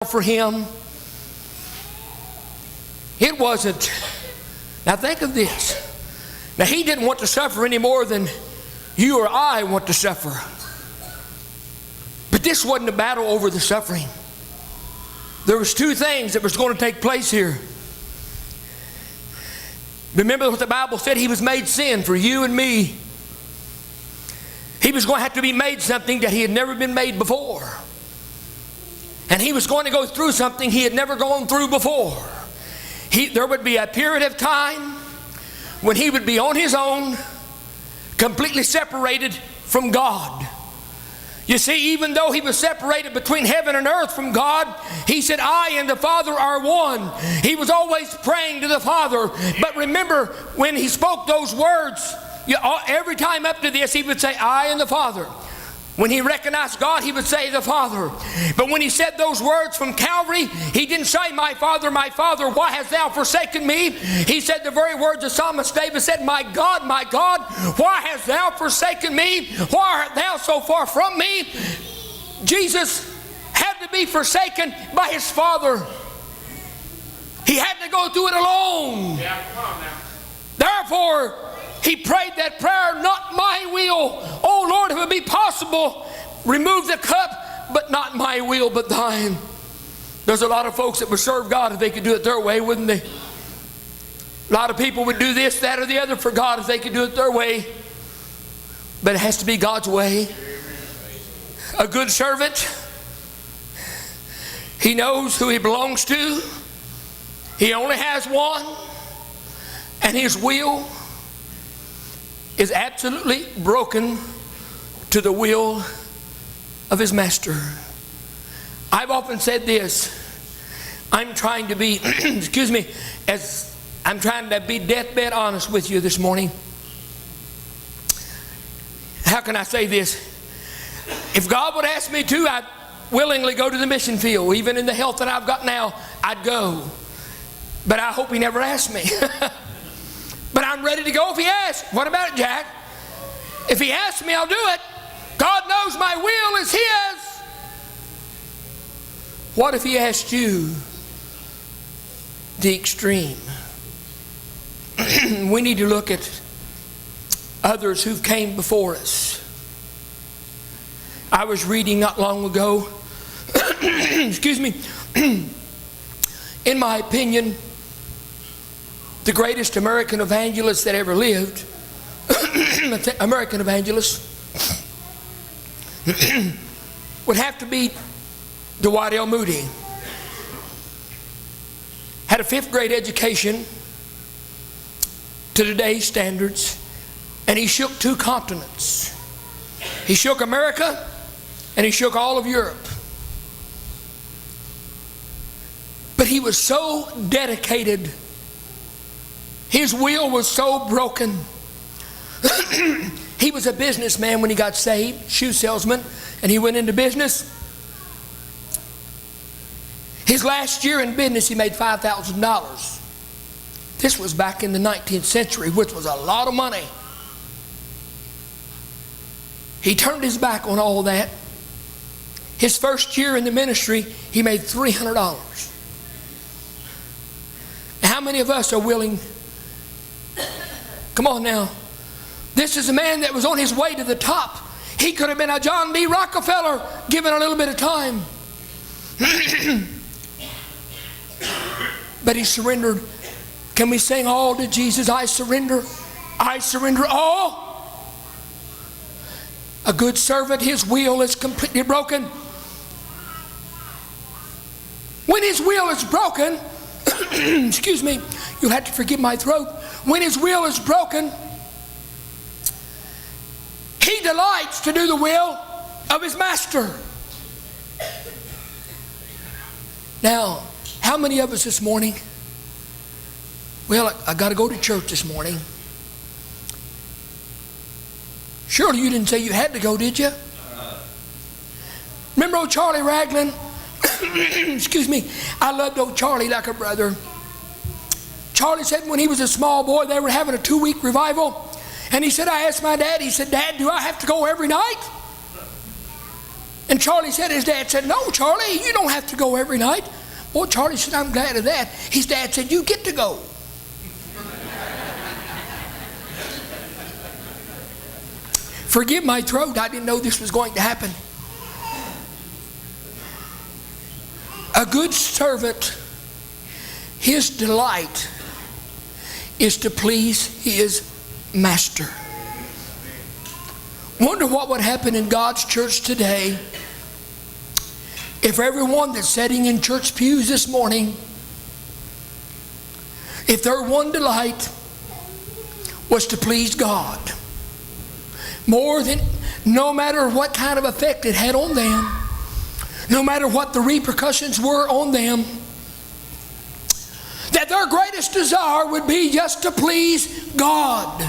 for him. It wasn't. Now think of this. Now he didn't want to suffer any more than you or I want to suffer. But this wasn't a battle over the suffering. There was two things that was going to take place here. Remember what the Bible said? He was made sin for you and me. He was going to have to be made something that he had never been made before. And he was going to go through something he had never gone through before. There would be a period of time when he would be on his own, completely separated from God. You see, even though he was separated between heaven and earth from God, he said, I and the Father are one. He was always praying to the Father. But remember, when he spoke those words, every time up to this, he would say, I and the Father. When he recognized God, he would say the Father. But when he said those words from Calvary, he didn't say, my Father, why hast thou forsaken me? He said the very words the psalmist David said, my God, why hast thou forsaken me? Why art thou so far from me? Jesus had to be forsaken by his Father. He had to go through it alone. Yeah, come on now. Therefore, he prayed that prayer, not my will. Oh Lord, if it be possible, remove the cup, but not my will, but thine. There's a lot of folks that would serve God if they could do it their way, wouldn't they? A lot of people would do this, that, or the other for God if they could do it their way. But it has to be God's way. A good servant, he knows who he belongs to. He only has one. And his will is absolutely broken to the will of his master. I've often said this. I'm trying to be, I'm trying to be deathbed honest with you this morning. How can I say this? If God would ask me to, I'd willingly go to the mission field. Even in the health that I've got now, I'd go. But I hope he never asked me. But I'm ready to go if he asks. What about it, Jack? If he asks me, I'll do it. God knows my will is his. What if he asked you the extreme? We need to look at others who've came before us. I was reading not long ago, in my opinion, the greatest American evangelist that ever lived, American evangelist, would have to be Dwight L. Moody. Had a 5th grade education to today's standards, and he shook 2 continents. He shook America, and he shook all of Europe. But he was so dedicated. His will was so broken. He was a businessman when he got saved, shoe salesman, and he went into business. His last year in business, he made $5,000. This was back in the 19th century, which was a lot of money. He turned his back on all that. His first year in the ministry, he made $300. How many of us are willing? Come on now. This is a man that was on his way to the top. He could have been a John D. Rockefeller given a little bit of time. But he surrendered. Can we sing all to Jesus? I surrender. I surrender all. A good servant, his will is completely broken. When his will is broken, you'll have to forgive my throat. When his will is broken, he delights to do the will of his master. Now, how many of us this morning? Well, I got to go to church this morning. Surely you didn't say you had to go, did you? Remember old Charlie Ragland? I loved old Charlie like a brother. Charlie said when he was a small boy, they were having a 2-week revival. And he said, I asked my dad, he said, Dad, do I have to go every night? And Charlie said, his dad said, no, Charlie, you don't have to go every night. Boy, Charlie said, I'm glad of that. His dad said, you get to go. Forgive my throat. I didn't know this was going to happen. A good servant, his delight is to please his master. Wonder what would happen in God's church today if everyone that's sitting in church pews this morning, if their one delight was to please God. More than, no matter what kind of effect it had on them, no matter what the repercussions were on them, that their greatest desire would be just to please God.